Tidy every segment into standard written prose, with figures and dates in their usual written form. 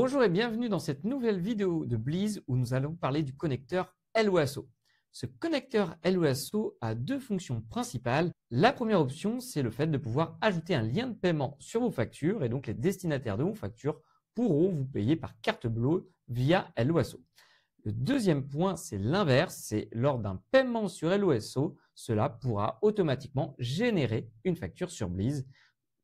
Bonjour et bienvenue dans cette nouvelle vidéo de Bleez où nous allons parler du connecteur LOASO. Ce connecteur LOASO a deux fonctions principales. La première option, c'est le fait de pouvoir ajouter un lien de paiement sur vos factures et donc les destinataires de vos factures pourront vous payer par carte bleue via LOASO. Le deuxième point, c'est l'inverse, c'est lors d'un paiement sur LOASO, cela pourra automatiquement générer une facture sur Bleez.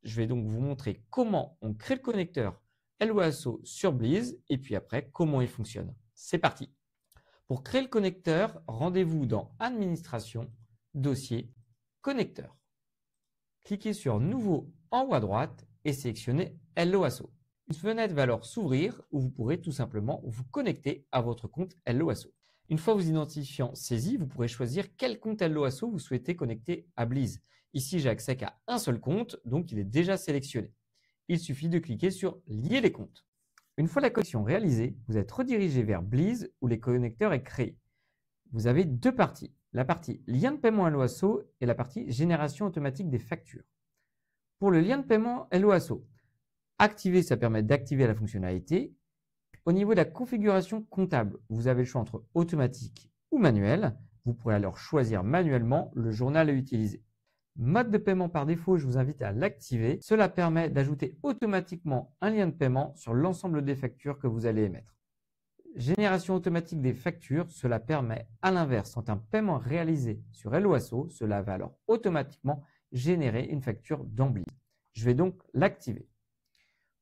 Je vais donc vous montrer comment on crée le connecteur LOASO sur Bleez et puis après comment il fonctionne. C'est parti. Pour créer le connecteur, rendez-vous dans Administration, Dossier, Connecteur. Cliquez sur Nouveau en haut à droite et sélectionnez LOASO. Une fenêtre va alors s'ouvrir où vous pourrez tout simplement vous connecter à votre compte LOASO. Une fois vous identifiant saisi, vous pourrez choisir quel compte LOASO vous souhaitez connecter à Bleez. Ici, j'ai accès qu'à un seul compte, donc il est déjà sélectionné. Il suffit de cliquer sur « Lier les comptes ». Une fois la connexion réalisée, vous êtes redirigé vers Bleez où les connecteurs est créé. Vous avez deux parties, la partie lien de paiement LOASO et la partie génération automatique des factures. Pour le lien de paiement LOASO, activer, ça permet d'activer la fonctionnalité. Au niveau de la configuration comptable, vous avez le choix entre automatique ou manuel. Vous pourrez alors choisir manuellement le journal à utiliser. Mode de paiement par défaut, je vous invite à l'activer. Cela permet d'ajouter automatiquement un lien de paiement sur l'ensemble des factures que vous allez émettre. Génération automatique des factures, cela permet à l'inverse, quand un paiement est réalisé sur LOASO, cela va alors automatiquement générer une facture dans Bleez. Je vais donc l'activer.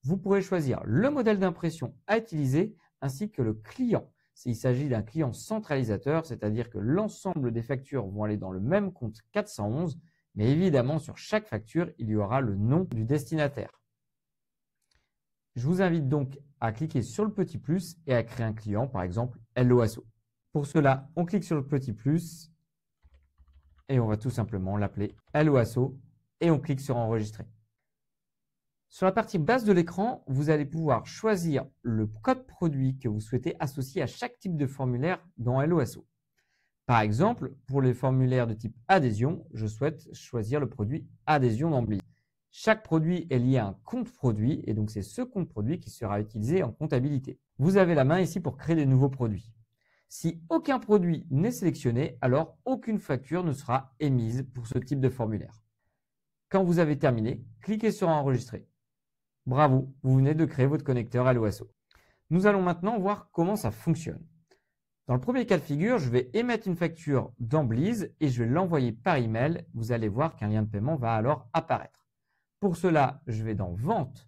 Vous pourrez choisir le modèle d'impression à utiliser ainsi que le client. S'il s'agit d'un client centralisateur, c'est-à-dire que l'ensemble des factures vont aller dans le même compte 411, mais évidemment, sur chaque facture, il y aura le nom du destinataire. Je vous invite donc à cliquer sur le petit plus et à créer un client, par exemple LOASO. Pour cela, on clique sur le petit plus et on va tout simplement l'appeler LOASO et on clique sur enregistrer. Sur la partie basse de l'écran, vous allez pouvoir choisir le code produit que vous souhaitez associer à chaque type de formulaire dans LOASO. Par exemple, pour les formulaires de type adhésion, je souhaite choisir le produit adhésion dans Bleez. Chaque produit est lié à un compte produit et donc c'est ce compte produit qui sera utilisé en comptabilité. Vous avez la main ici pour créer des nouveaux produits. Si aucun produit n'est sélectionné, alors aucune facture ne sera émise pour ce type de formulaire. Quand vous avez terminé, cliquez sur enregistrer. Bravo, vous venez de créer votre connecteur LOASO. Nous allons maintenant voir comment ça fonctionne. Dans le premier cas de figure, je vais émettre une facture dans Bleez et je vais l'envoyer par email. Vous allez voir qu'un lien de paiement va alors apparaître. Pour cela, je vais dans Vente,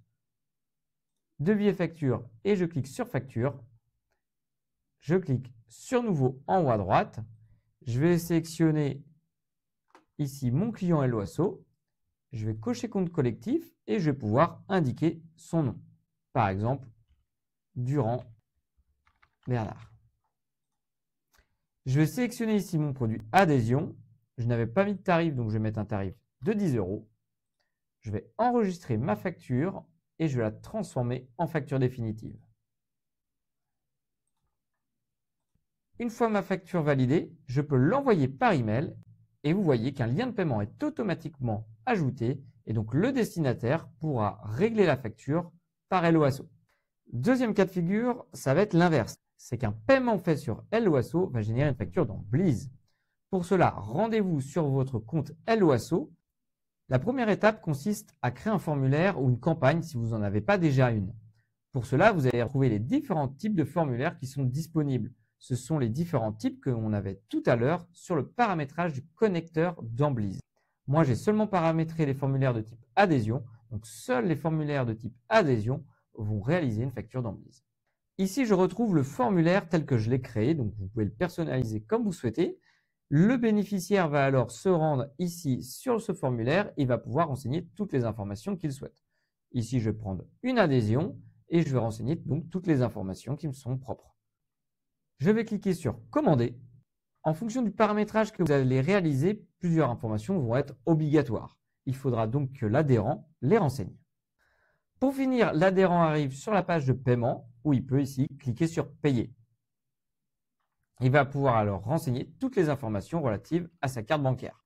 Devis et facture et je clique sur Facture. Je clique sur Nouveau en haut à droite. Je vais sélectionner ici mon client LOASO. Je vais cocher compte collectif et je vais pouvoir indiquer son nom. Par exemple, Durand Bernard. Je vais sélectionner ici mon produit adhésion. Je n'avais pas mis de tarif, donc je vais mettre un tarif de 10 €. Je vais enregistrer ma facture et je vais la transformer en facture définitive. Une fois ma facture validée, je peux l'envoyer par email et vous voyez qu'un lien de paiement est automatiquement ajouté et donc le destinataire pourra régler la facture par LOASO. Deuxième cas de figure, ça va être l'inverse. C'est qu'un paiement fait sur LOASO va générer une facture dans Bleez. Pour cela, rendez-vous sur votre compte LOASO. La première étape consiste à créer un formulaire ou une campagne si vous n'en avez pas déjà une. Pour cela, vous allez retrouver les différents types de formulaires qui sont disponibles. Ce sont les différents types que l'on avait tout à l'heure sur le paramétrage du connecteur dans Bleez. Moi, j'ai seulement paramétré les formulaires de type adhésion. Donc, seuls les formulaires de type adhésion vont réaliser une facture dans Bleez. Ici, je retrouve le formulaire tel que je l'ai créé, donc vous pouvez le personnaliser comme vous souhaitez. Le bénéficiaire va alors se rendre ici sur ce formulaire et va pouvoir renseigner toutes les informations qu'il souhaite. Ici, je vais prendre une adhésion et je vais renseigner donc toutes les informations qui me sont propres. Je vais cliquer sur « Commander ». En fonction du paramétrage que vous allez réaliser, plusieurs informations vont être obligatoires. Il faudra donc que l'adhérent les renseigne. Pour finir, l'adhérent arrive sur la page de paiement où il peut ici cliquer sur « Payer ». Il va pouvoir alors renseigner toutes les informations relatives à sa carte bancaire.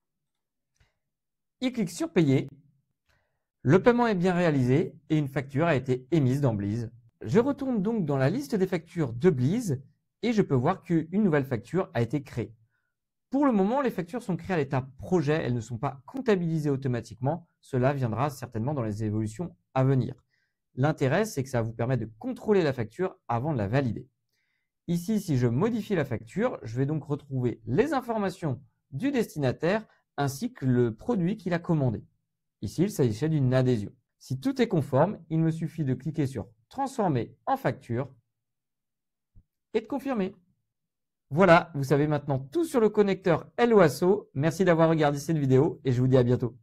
Il clique sur « Payer ». Le paiement est bien réalisé et une facture a été émise dans Bleez. Je retourne donc dans la liste des factures de Bleez et je peux voir qu'une nouvelle facture a été créée. Pour le moment, les factures sont créées à l'état projet, elles ne sont pas comptabilisées automatiquement. Cela viendra certainement dans les évolutions à venir. L'intérêt, c'est que ça vous permet de contrôler la facture avant de la valider. Ici, si je modifie la facture, je vais donc retrouver les informations du destinataire ainsi que le produit qu'il a commandé. Ici, il s'agissait d'une adhésion. Si tout est conforme, il me suffit de cliquer sur « Transformer en facture » et de confirmer. Voilà, vous savez maintenant tout sur le connecteur Helloasso. Merci d'avoir regardé cette vidéo et je vous dis à bientôt.